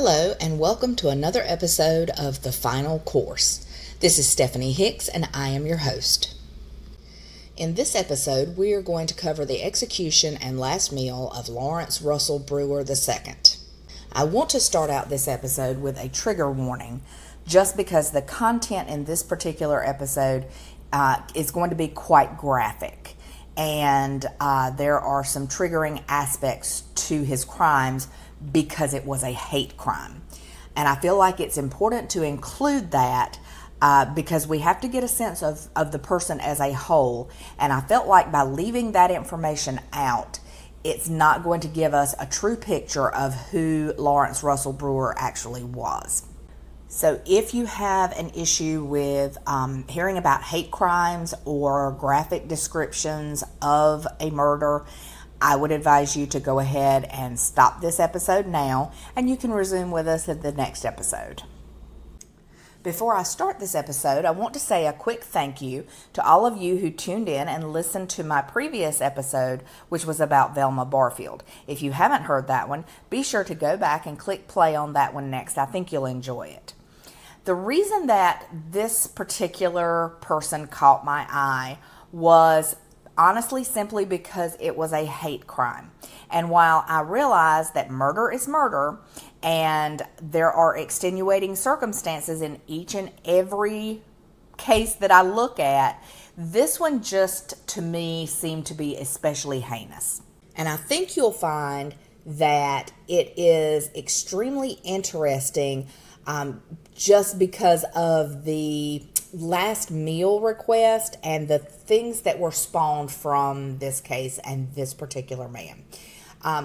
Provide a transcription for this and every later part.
Hello and welcome to another episode of The Final Course. This is Stephanie Hicks and I am your host. In this episode, we are going to cover the execution and last meal of Lawrence Russell Brewer II. I want to start out this episode with a trigger warning, just because the content in this particular episode is going to be quite graphic, and there are some triggering aspects to his crimes because it was a hate crime. And I feel like it's important to include that because we have to get a sense of the person as a whole. And I felt like by leaving that information out, it's not going to give us a true picture of who Lawrence Russell Brewer actually was. So if you have an issue with hearing about hate crimes or graphic descriptions of a murder, I would advise you to go ahead and stop this episode now, and you can resume with us in the next episode. Before I start this episode, I want to say a quick thank you to all of you who tuned in and listened to my previous episode, which was about Velma Barfield. If you haven't heard that one, be sure to go back and click play on that one next. I think you'll enjoy it. The reason that this particular person caught my eye was honestly simply because it was a hate crime. And while I realize that murder is murder and there are extenuating circumstances in each and every case that I look at, this one just to me seemed to be especially heinous. And I think you'll find that it is extremely interesting just because of the last meal request and the things that were spawned from this case and this particular man.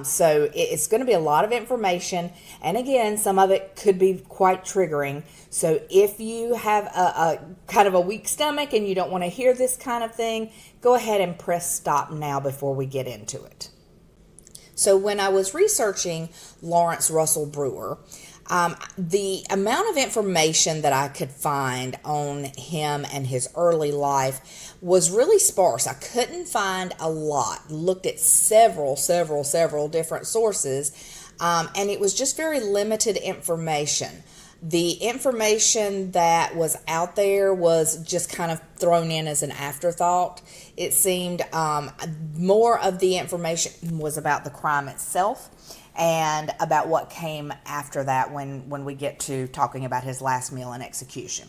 So it's going to be a lot of information, and again, some of it could be quite triggering. So if you have a kind of a weak stomach and you don't want to hear this kind of thing, go ahead and press stop now before we get into it. So when I was researching Lawrence Russell Brewer, the amount of information that I could find on him and his early life was really sparse. I couldn't find a lot. Looked at several different sources, and it was just very limited information. The information that was out there was just kind of thrown in as an afterthought. It seemed more of the information was about the crime itself and about what came after that when we get to talking about his last meal and execution.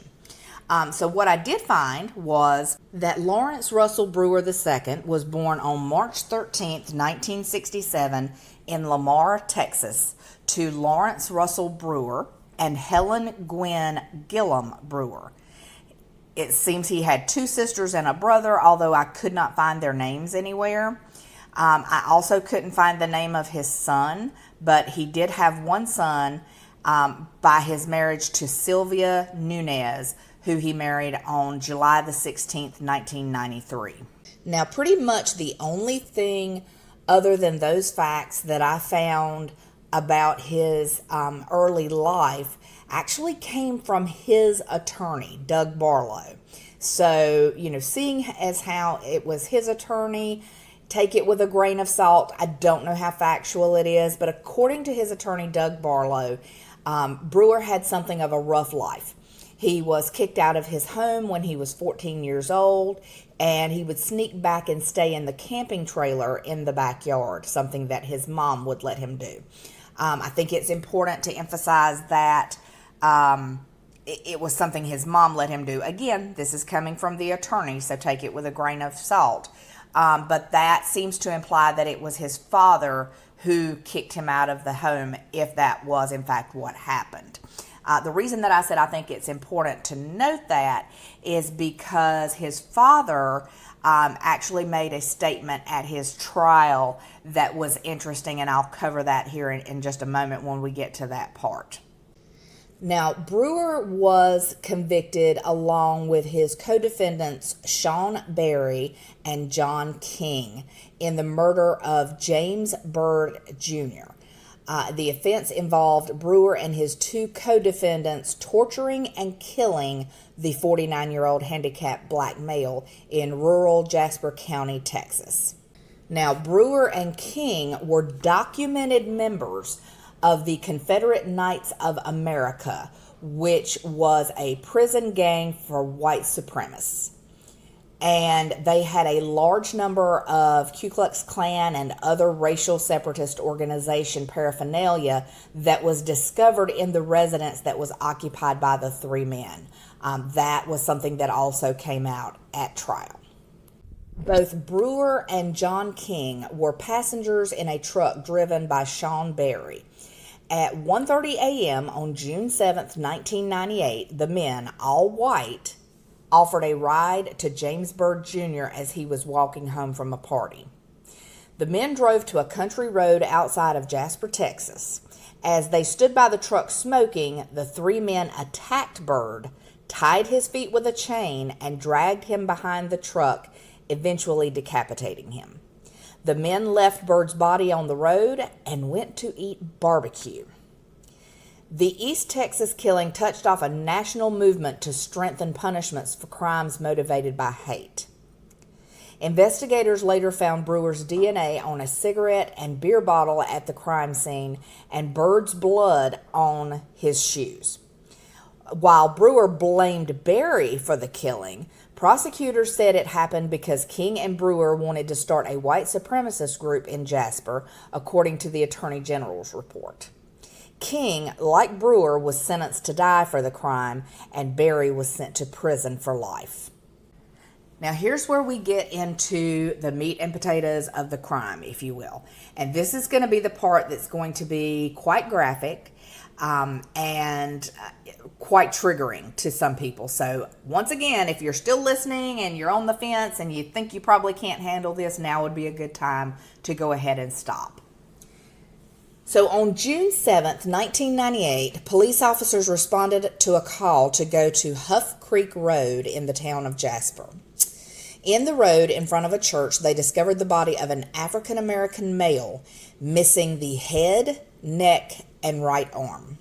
So what I did find was that Lawrence Russell Brewer II was born on March 13th, 1967 in Lamar, Texas, to Lawrence Russell Brewer and Helen Gwen Gillum Brewer. It seems he had two sisters and a brother, although I could not find their names anywhere. I also couldn't find the name of his son, but he did have one son by his marriage to Sylvia Nunez, who he married on July the 16th, 1993. Now, pretty much the only thing other than those facts that I found about his early life actually came from his attorney, Doug Barlow. So, seeing as how it was his attorney, take it with a grain of salt. I don't know how factual it is, but according to his attorney, Doug Barlow, Brewer had something of a rough life. He was kicked out of his home when he was 14 years old, and he would sneak back and stay in the camping trailer in the backyard, something that his mom would let him do. I think it's important to emphasize that it was something his mom let him do. Again, this is coming from the attorney, so take it with a grain of salt. But that seems to imply that it was his father who kicked him out of the home, if that was in fact what happened. The reason that I said I think it's important to note that is because his father actually made a statement at his trial that was interesting, and I'll cover that here in just a moment when we get to that part. Now, Brewer was convicted along with his co-defendants Sean Berry and John King in the murder of James Byrd Jr. The offense involved Brewer and his two co-defendants torturing and killing the 49-year-old handicapped black male in rural Jasper County, Texas. Now, Brewer and King were documented members of the Confederate Knights of America, which was a prison gang for white supremacists. And they had a large number of Ku Klux Klan and other racial separatist organization paraphernalia that was discovered in the residence that was occupied by the three men. That was something that also came out at trial. Both Brewer and John King were passengers in a truck driven by Sean Berry. At 1:30 a.m. on June 7th, 1998, the men, all white, offered a ride to James Byrd Jr. as he was walking home from a party. The men drove to a country road outside of Jasper, Texas. As they stood by the truck smoking, the three men attacked Byrd, tied his feet with a chain, and dragged him behind the truck, eventually decapitating him. The men left Byrd's body on the road and went to eat barbecue. The East Texas killing touched off a national movement to strengthen punishments for crimes motivated by hate. Investigators later found Brewer's DNA on a cigarette and beer bottle at the crime scene and Byrd's blood on his shoes. While Brewer blamed Berry for the killing, prosecutors said it happened because King and Brewer wanted to start a white supremacist group in Jasper, according to the Attorney General's report. King, like Brewer, was sentenced to die for the crime, and Berry was sent to prison for life. Now, here's where we get into the meat and potatoes of the crime, if you will. And this is going to be the part that's going to be quite graphic and quite triggering to some people. So, once again, if you're still listening and you're on the fence and you think you probably can't handle this, now would be a good time to go ahead and stop. So on June 7th, 1998, police officers responded to a call to go to Huff Creek Road in the town of Jasper. In the road in front of a church, they discovered the body of an African-American male, missing the head, neck, and right arm.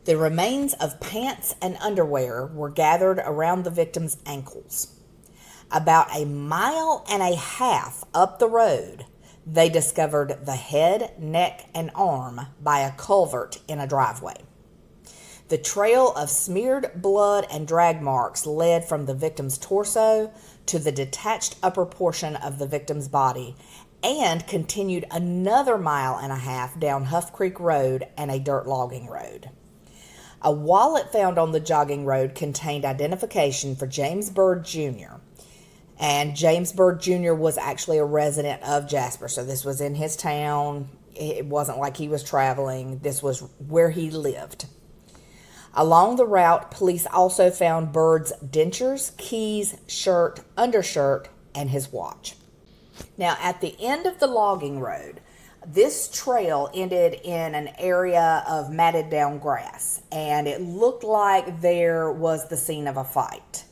The remains of pants and underwear were gathered around the victim's ankles. About a mile and a half up the road, they discovered the head, neck, and arm by a culvert in a driveway. The trail of smeared blood and drag marks led from the victim's torso to the detached upper portion of the victim's body and continued another mile and a half down Huff Creek Road and a dirt logging road. A wallet found on the jogging road contained identification for James Byrd Jr., and James Byrd Jr. was actually a resident of Jasper. So this was in his town. It wasn't like he was traveling. This was where he lived. Along the route, police also found Byrd's dentures, keys, shirt, undershirt, and his watch. Now, at the end of the logging road, this trail ended in an area of matted down grass, and it looked like there was the scene of a fight.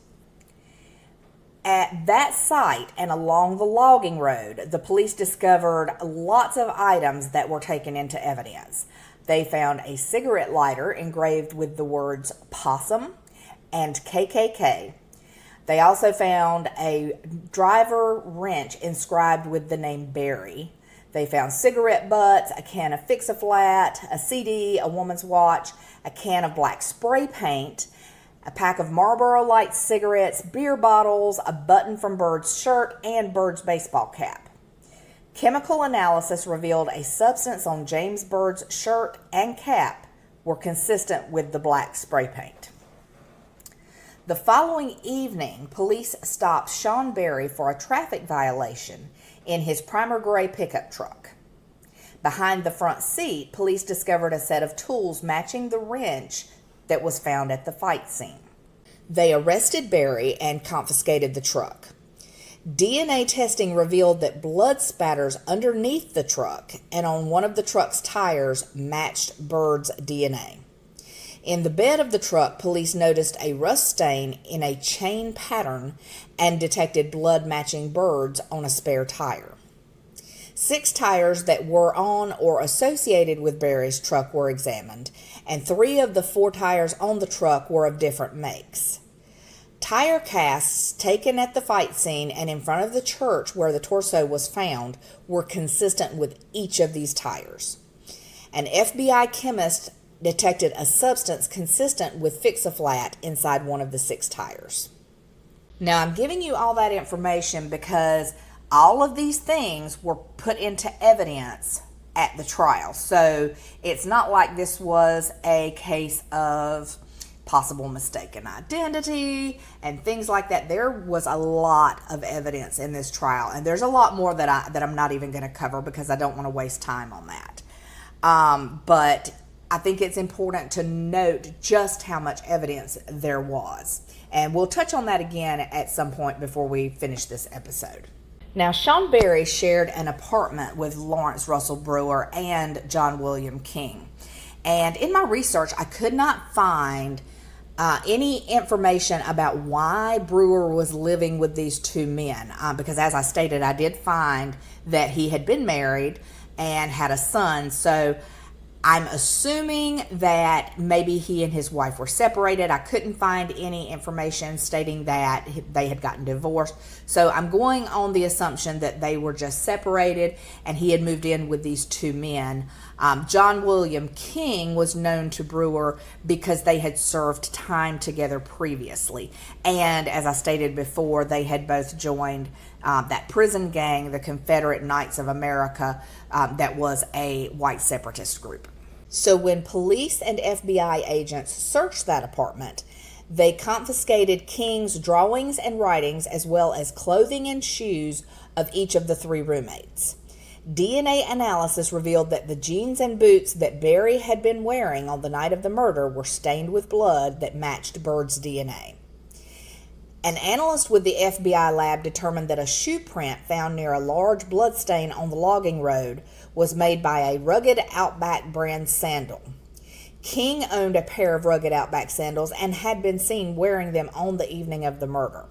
At that site and along the logging road, the police discovered lots of items that were taken into evidence. They found a cigarette lighter engraved with the words possum and KKK. They also found a driver wrench inscribed with the name Berry. They found cigarette butts, a can of Fix-A-Flat, a CD, a woman's watch, a can of black spray paint, a pack of Marlboro Light cigarettes, beer bottles, a button from Byrd's shirt, and Byrd's baseball cap. Chemical analysis revealed a substance on James Byrd's shirt and cap were consistent with the black spray paint. The following evening, police stopped Sean Berry for a traffic violation in his primer gray pickup truck. Behind the front seat, police discovered a set of tools matching the wrench that was found at the fight scene. They arrested Berry and confiscated the truck. DNA testing revealed that blood spatters underneath the truck and on one of the truck's tires matched Byrd's DNA. In the bed of the truck, police noticed a rust stain in a chain pattern and detected blood matching Byrd's on a spare tire. 6 tires that were on or associated with Berry's truck were examined, and 3 of the 4 tires on the truck were of different makes. Tire casts taken at the fight scene and in front of the church where the torso was found were consistent with each of these tires. An FBI chemist detected a substance consistent with Fix-A-Flat inside one of the 6 tires. Now, I'm giving you all that information because all of these things were put into evidence at the trial. So it's not like this was a case of possible mistaken identity and things like that. There was a lot of evidence in this trial, and there's a lot more that I'm not even going to cover because I don't want to waste time on that. But I think it's important to note just how much evidence there was. And we'll touch on that again at some point before we finish this episode. Now, Sean Berry shared an apartment with Lawrence Russell Brewer and John William King. And in my research, I could not find any information about why Brewer was living with these 2 men. Because as I stated, I did find that he had been married and had a son. So I'm assuming that maybe he and his wife were separated. I couldn't find any information stating that they had gotten divorced. So I'm going on the assumption that they were just separated and he had moved in with these 2 men. John William King was known to Brewer because they had served time together previously. And as I stated before, they had both joined that prison gang, the Confederate Knights of America, that was a white separatist group. So when police and FBI agents searched that apartment, they confiscated King's drawings and writings as well as clothing and shoes of each of the 3 roommates. DNA analysis revealed that the jeans and boots that Berry had been wearing on the night of the murder were stained with blood that matched Byrd's DNA. An analyst with the FBI lab determined that a shoe print found near a large bloodstain on the logging road was made by a Rugged Outback brand sandal. King owned a pair of Rugged Outback sandals and had been seen wearing them on the evening of the murder.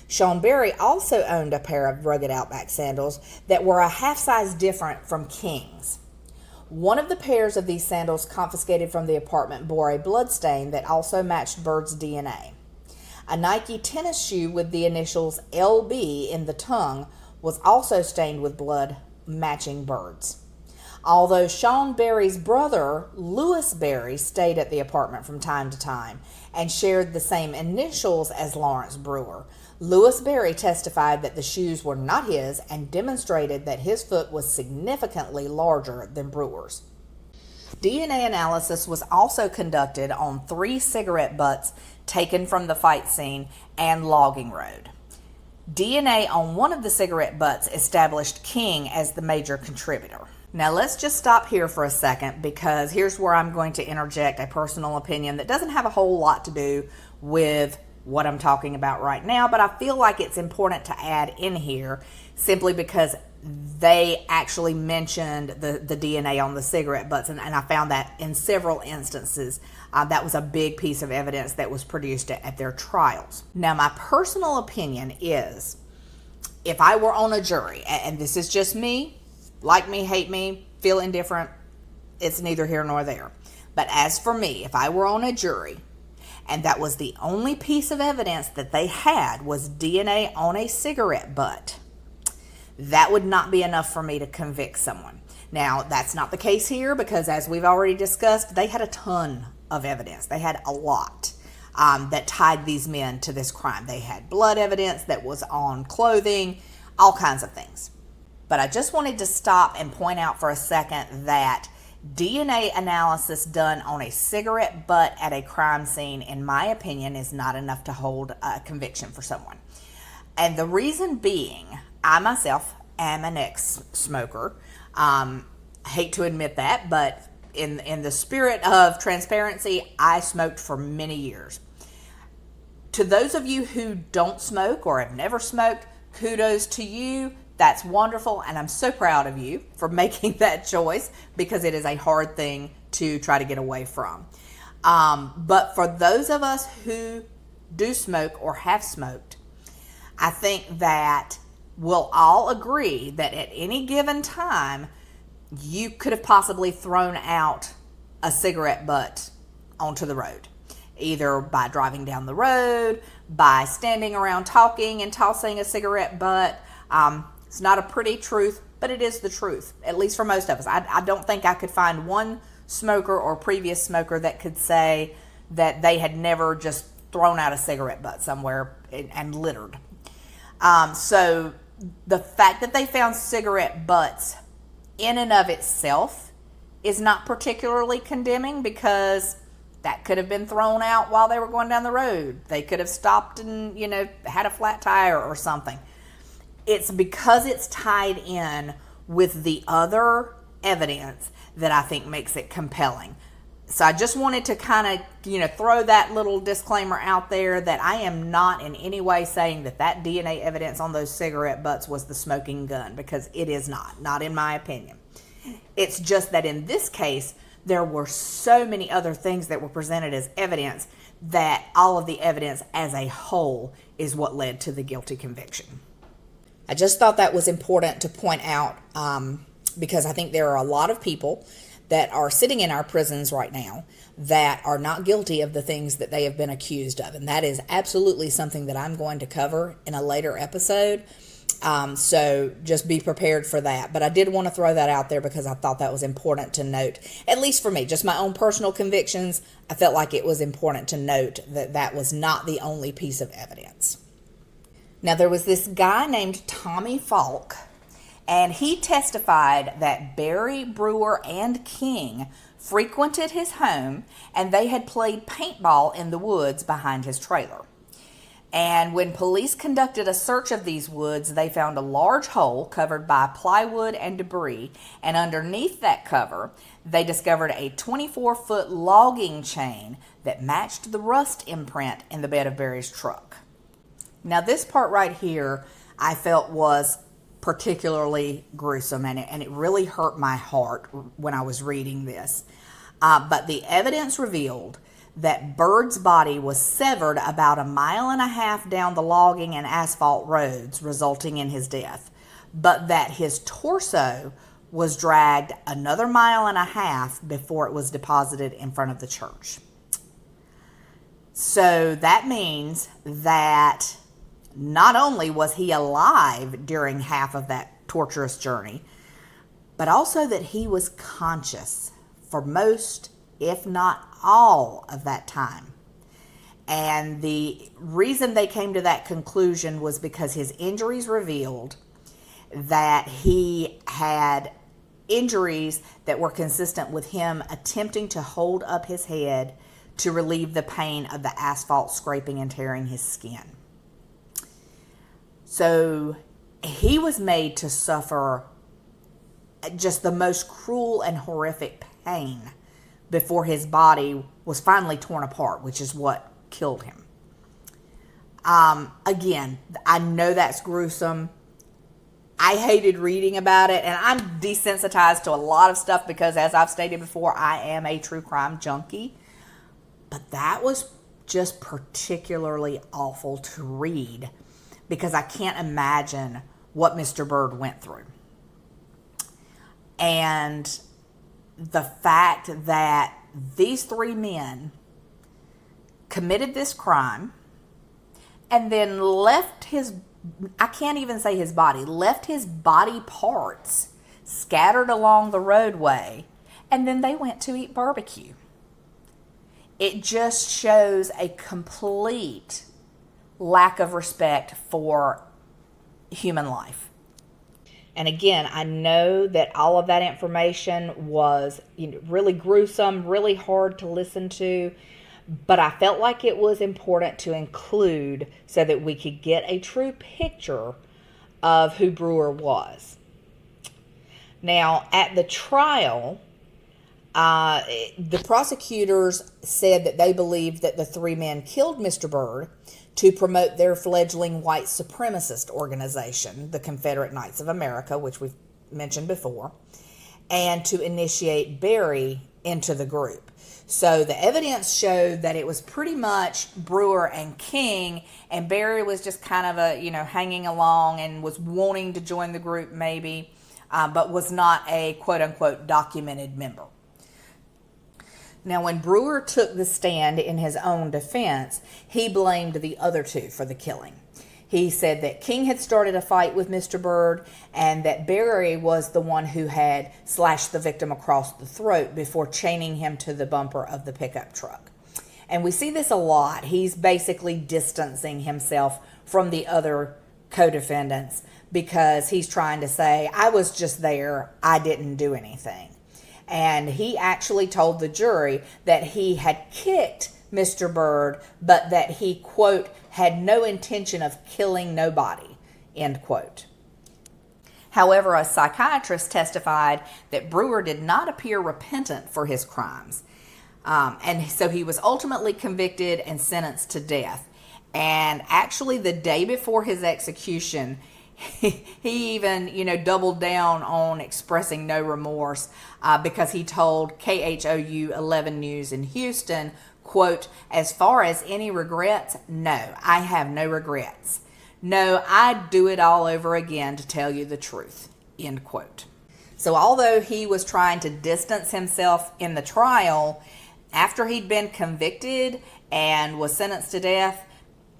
Sean Berry also owned a pair of Rugged Outback sandals that were a half size different from King's. One of the pairs of these sandals confiscated from the apartment bore a bloodstain that also matched Byrd's DNA. A Nike tennis shoe with the initials LB in the tongue was also stained with blood, matching Byrd's. Although Sean Berry's brother, Lewis Berry, stayed at the apartment from time to time and shared the same initials as Lawrence Brewer, Lewis Berry testified that the shoes were not his and demonstrated that his foot was significantly larger than Brewer's. DNA analysis was also conducted on 3 cigarette butts taken from the fight scene and logging road. DNA on one of the cigarette butts established King as the major contributor. Now let's just stop here for a second because here's where I'm going to interject a personal opinion that doesn't have a whole lot to do with what I'm talking about right now, but I feel like it's important to add in here simply because they actually mentioned the DNA on the cigarette butts, and I found that in several instances that was a big piece of evidence that was produced at their trials. Now, my personal opinion is if I were on a jury, and this is just me, like me, hate me, feel indifferent, it's neither here nor there. But as for me, if I were on a jury and that was the only piece of evidence that they had was DNA on a cigarette butt, that would not be enough for me to convict someone. Now, that's not the case here because, as we've already discussed, they had a ton of evidence. They had a lot that tied these men to this crime. They had blood evidence that was on clothing, all kinds of things. But I just wanted to stop and point out for a second that DNA analysis done on a cigarette butt at a crime scene, in my opinion, is not enough to hold a conviction for someone. And the reason being, I myself am an ex-smoker. I hate to admit that, but in the spirit of transparency, I smoked for many years. To those of you who don't smoke or have never smoked, kudos to you. That's wonderful, and I'm so proud of you for making that choice because it is a hard thing to try to get away from. But for those of us who do smoke or have smoked, I think that we'll all agree that at any given time, you could have possibly thrown out a cigarette butt onto the road, either by driving down the road, by standing around talking and tossing a cigarette butt. It's not a pretty truth, but it is the truth, at least for most of us. I don't think I could find one smoker or previous smoker that could say that they had never just thrown out a cigarette butt somewhere and littered. So the fact that they found cigarette butts in and of itself is not particularly condemning, because that could have been thrown out while they were going down the road. They could have stopped and, had a flat tire or something. It's because it's tied in with the other evidence that I think makes it compelling. So I just wanted to kind of, throw that little disclaimer out there that I am not in any way saying that DNA evidence on those cigarette butts was the smoking gun, because it is not in my opinion. It's just that in this case, there were so many other things that were presented as evidence that all of the evidence as a whole is what led to the guilty conviction. I just thought that was important to point out, because I think there are a lot of people that are sitting in our prisons right now that are not guilty of the things that they have been accused of. And that is absolutely something that I'm going to cover in a later episode. So just be prepared for that. But I did want to throw that out there because I thought that was important to note, at least for me, just my own personal convictions. I felt like it was important to note that that was not the only piece of evidence. Now, there was this guy named Tommy Falk, and he testified that Barry, Brewer, and King frequented his home, and they had played paintball in the woods behind his trailer. And when police conducted a search of these woods, they found a large hole covered by plywood and debris, and underneath that cover, they discovered a 24-foot logging chain that matched the rust imprint in the bed of Barry's truck. Now, this part right here I felt was particularly gruesome, and it really hurt my heart when I was reading this. But the evidence revealed that Byrd's body was severed about 1.5 miles down the logging and asphalt roads, resulting in his death, but that his torso was dragged another 1.5 miles before it was deposited in front of the church. So that means that not only was he alive during half of that torturous journey, but also that he was conscious for most, if not all, of that time. And the reason they came to that conclusion was because his injuries revealed that he had injuries that were consistent with him attempting to hold up his head to relieve the pain of the asphalt scraping and tearing his skin. So he was made to suffer just the most cruel and horrific pain before his body was finally torn apart, which is what killed him. Again, I know that's gruesome. I hated reading about it, and I'm desensitized to a lot of stuff because, as I've stated before, I am a true crime junkie. But that was just particularly awful to read, because I can't imagine what Mr. Byrd went through. And the fact that these 3 men committed this crime and then left his, I can't even say his body, left his body parts scattered along the roadway, and then they went to eat barbecue. It just shows a complete lack of respect for human life. And again, I know that all of that information was really gruesome, really hard to listen to, but I felt like it was important to include so that we could get a true picture of who Brewer was. Now, at the trial, the prosecutors said that they believed that the 3 men killed Mr. Byrd to promote their fledgling white supremacist organization, the Confederate Knights of America, which we've mentioned before, and to initiate Barry into the group. So the evidence showed that it was pretty much Brewer and King, and Barry was just kind of hanging along and was wanting to join the group maybe, but was not a quote-unquote documented member. Now, when Brewer took the stand in his own defense, he blamed the other 2 for the killing. He said that King had started a fight with Mr. Byrd and that Barry was the one who had slashed the victim across the throat before chaining him to the bumper of the pickup truck. And we see this a lot. He's basically distancing himself from the other co-defendants because he's trying to say, I was just there, I didn't do anything. And he actually told the jury that he had kicked Mr. Byrd, but that he, quote, had no intention of killing nobody, end quote. However, a psychiatrist testified that Brewer did not appear repentant for his crimes. And so he was ultimately convicted and sentenced to death. And actually the day before his execution, he even, doubled down on expressing no remorse because he told KHOU 11 News in Houston, quote, as far as any regrets, no, I have no regrets. No, I'd do it all over again to tell you the truth, end quote. So although he was trying to distance himself in the trial, after he'd been convicted and was sentenced to death,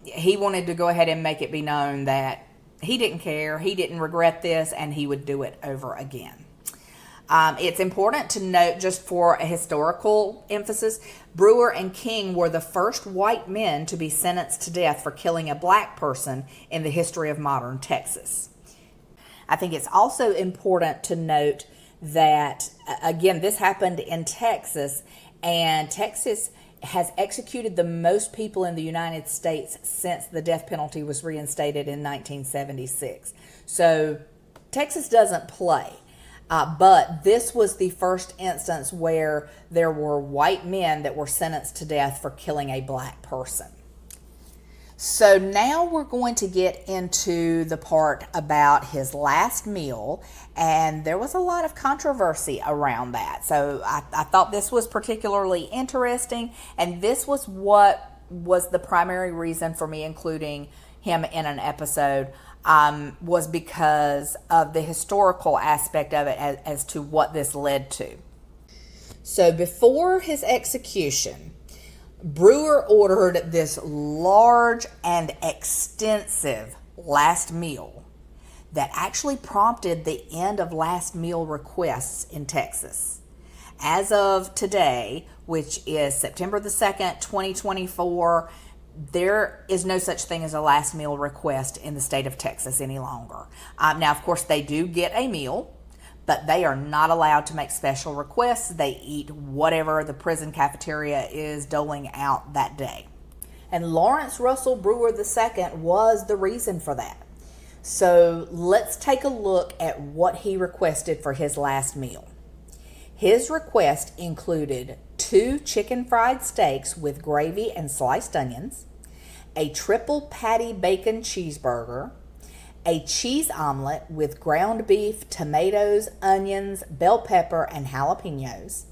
he wanted to go ahead and make it be known that he didn't care, he didn't regret this, and he would do it over again. It's important to note, just for a historical emphasis, Brewer and King were the first white men to be sentenced to death for killing a black person in the history of modern Texas. I think it's also important to note that, again, this happened in Texas, and Texas has executed the most people in the United States since the death penalty was reinstated in 1976. So Texas doesn't play. But this was the first instance where there were white men that were sentenced to death for killing a black person. So now we're going to get into the part about his last meal, and there was a lot of controversy around that. So I thought this was particularly interesting, and this was what was the primary reason for me including him in an episode. Was because of the historical aspect of it as to what this led to. So before his execution, Brewer ordered this large and extensive last meal that actually prompted the end of last meal requests in Texas. As of today, which is September the 2nd, 2024, there is no such thing as a last meal request in the state of Texas any longer. Now, of course, they do get a meal, but they are not allowed to make special requests. They eat whatever the prison cafeteria is doling out that day. And Lawrence Russell Brewer II was the reason for that. So let's take a look at what he requested for his last meal. His request included 2 chicken fried steaks with gravy and sliced onions, a triple patty bacon cheeseburger, a cheese omelet with ground beef, tomatoes, onions, bell pepper, and jalapenos,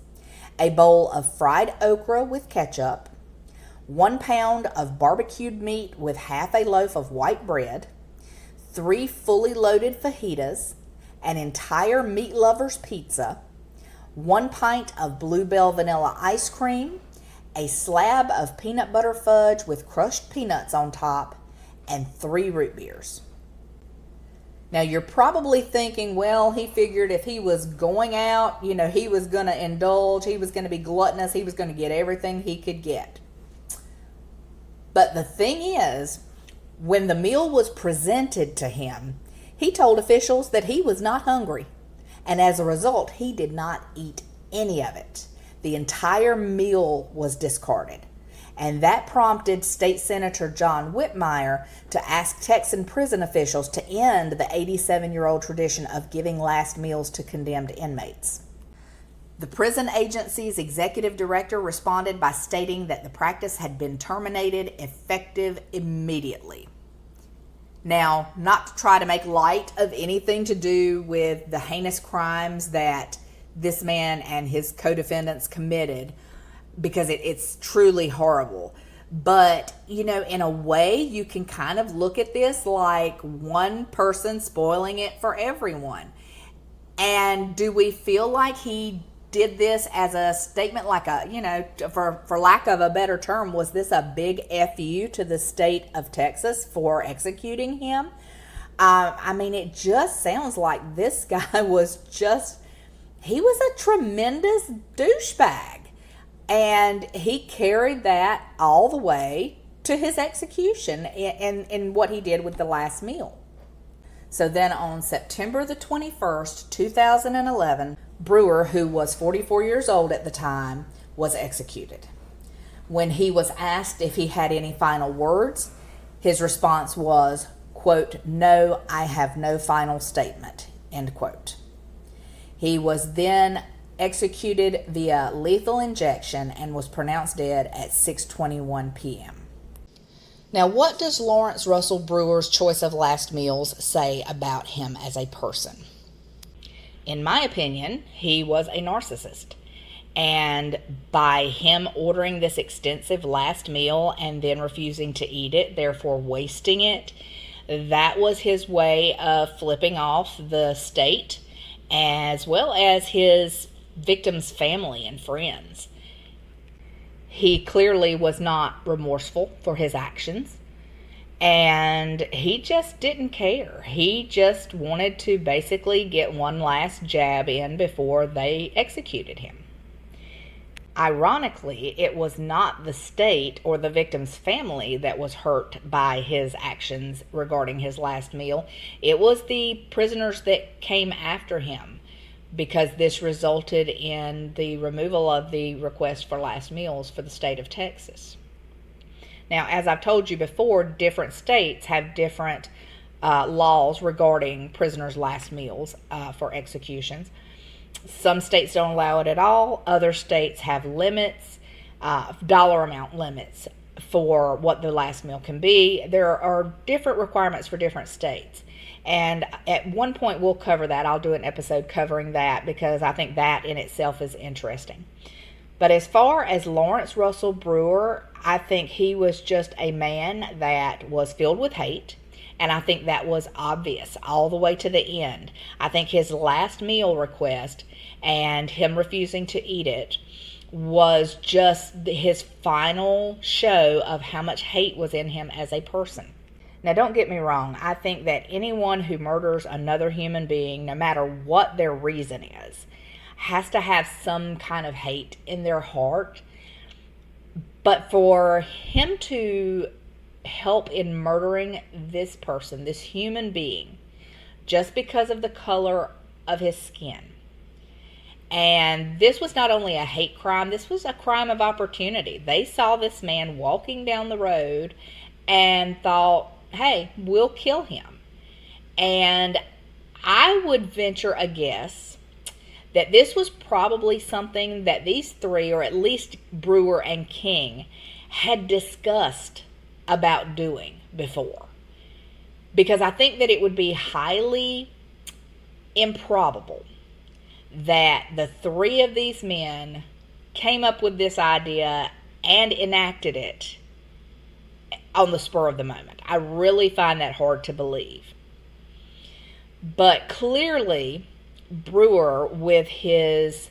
a bowl of fried okra with ketchup, 1 pound of barbecued meat with half a loaf of white bread, 3 fully loaded fajitas, an entire meat lover's pizza, 1 pint of Bluebell vanilla ice cream, a slab of peanut butter fudge with crushed peanuts on top, and 3 root beers. Now you're probably thinking, well, he figured if he was going out, he was going to indulge, he was going to be gluttonous, he was going to get everything he could get. But the thing is, when the meal was presented to him, he told officials that he was not hungry. And as a result, he did not eat any of it. The entire meal was discarded. And that prompted State Senator John Whitmire to ask Texan prison officials to end the 87-year-old tradition of giving last meals to condemned inmates. The prison agency's executive director responded by stating that the practice had been terminated effective immediately. Now, not to try to make light of anything to do with the heinous crimes that this man and his co-defendants committed, because it's truly horrible. But, in a way, you can kind of look at this like one person spoiling it for everyone. And do we feel like he did this as a statement, like for lack of a better term, was this a big FU to the state of Texas for executing him? It just sounds like this guy he was a tremendous douchebag. And he carried that all the way to his execution in what he did with the last meal. So then on September the 21st, 2011, Brewer, who was 44 years old at the time, was executed. When he was asked if he had any final words, his response was, quote, "No, I have no final statement," end quote. He was then executed via lethal injection and was pronounced dead at 6:21 p.m. Now, what does Lawrence Russell Brewer's choice of last meals say about him as a person? In my opinion, he was a narcissist. And by him ordering this extensive last meal and then refusing to eat it, therefore wasting it, that was his way of flipping off the state as well as his victim's family and friends. He clearly was not remorseful for his actions, and he just didn't care. He just wanted to basically get one last jab in before they executed him. Ironically, it was not the state or the victim's family that was hurt by his actions regarding his last meal. It was the prisoners that came after him, because this resulted in the removal of the request for last meals for the state of Texas. Now, as I've told you before, different states have different laws regarding prisoners' last meals for executions. Some states don't allow it at all. Other states have limits, dollar amount limits for what the last meal can be. There are different requirements for different states. And at one point we'll cover that. I'll do an episode covering that because I think that in itself is interesting. But as far as Lawrence Russell Brewer, I think he was just a man that was filled with hate. And I think that was obvious all the way to the end. I think his last meal request and him refusing to eat it was just his final show of how much hate was in him as a person. Now, don't get me wrong. I think that anyone who murders another human being, no matter what their reason is, has to have some kind of hate in their heart. But for him to help in murdering this person, this human being, just because of the color of his skin. And this was not only a hate crime, this was a crime of opportunity. They saw this man walking down the road and thought, hey, we'll kill him. And I would venture a guess that this was probably something that these three, or at least Brewer and King, had discussed about doing before. Because I think that it would be highly improbable that the three of these men came up with this idea and enacted it on the spur of the moment. I really find that hard to believe. But clearly, Brewer, with his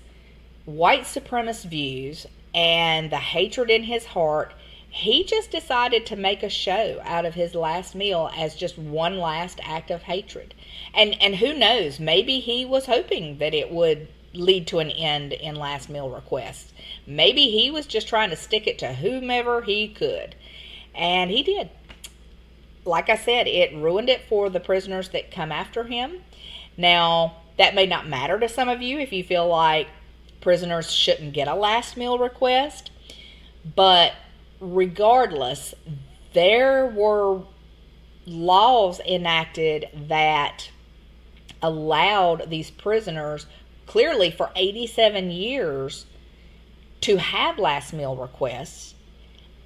white supremacist views and the hatred in his heart, he just decided to make a show out of his last meal as just one last act of hatred. And who knows, maybe he was hoping that it would lead to an end in last meal requests. Maybe he was just trying to stick it to whomever he could. And he did. Like I said, it ruined it for the prisoners that come after him. Now, that may not matter to some of you if you feel like prisoners shouldn't get a last meal request. But regardless, there were laws enacted that allowed these prisoners, clearly for 87 years, to have last meal requests.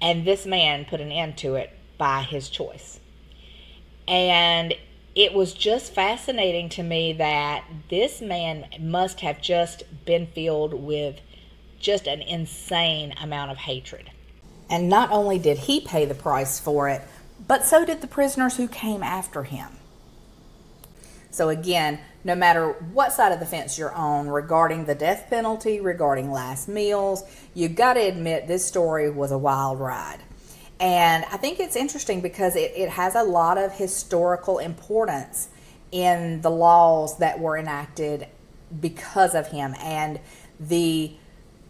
And this man put an end to it by his choice. And it was just fascinating to me that this man must have just been filled with just an insane amount of hatred. And not only did he pay the price for it, but so did the prisoners who came after him. So again, no matter what side of the fence you're on regarding the death penalty, regarding last meals, you've got to admit this story was a wild ride. And I think it's interesting because it has a lot of historical importance in the laws that were enacted because of him, and the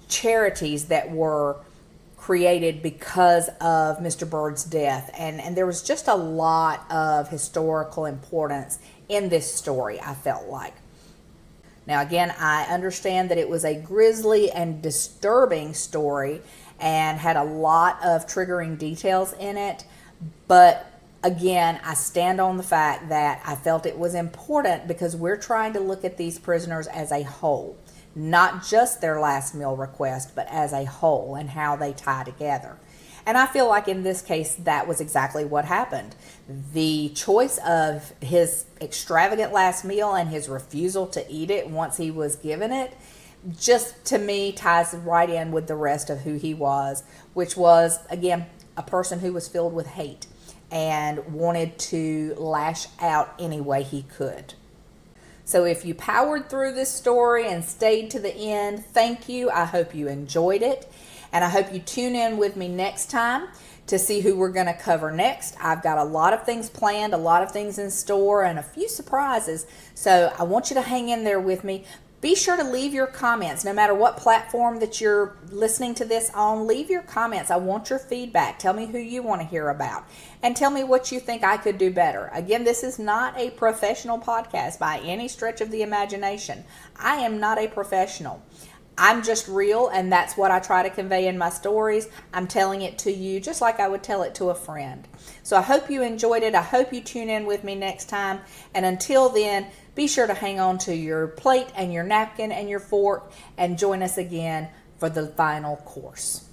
charities that were created because of Mr. Byrd's death. And there was just a lot of historical importance in this story, I felt like. Now, again, I understand that it was a grisly and disturbing story and had a lot of triggering details in it, but again, I stand on the fact that I felt it was important because we're trying to look at these prisoners as a whole, not just their last meal request, but as a whole and how they tie together. And I feel like in this case, that was exactly what happened. The choice of his extravagant last meal and his refusal to eat it once he was given it, just to me ties right in with the rest of who he was, which was, again, a person who was filled with hate and wanted to lash out any way he could. So if you powered through this story and stayed to the end, thank you. I hope you enjoyed it. And I hope you tune in with me next time to see who we're going to cover next. I've got a lot of things planned, a lot of things in store, and a few surprises. So I want you to hang in there with me. Be sure to leave your comments. No matter what platform that you're listening to this on, leave your comments. I want your feedback. Tell me who you want to hear about. And tell me what you think I could do better. Again, this is not a professional podcast by any stretch of the imagination. I am not a professional. I'm just real, and that's what I try to convey in my stories. I'm telling it to you just like I would tell it to a friend. So I hope you enjoyed it. I hope you tune in with me next time. And until then, be sure to hang on to your plate and your napkin and your fork and join us again for the final course.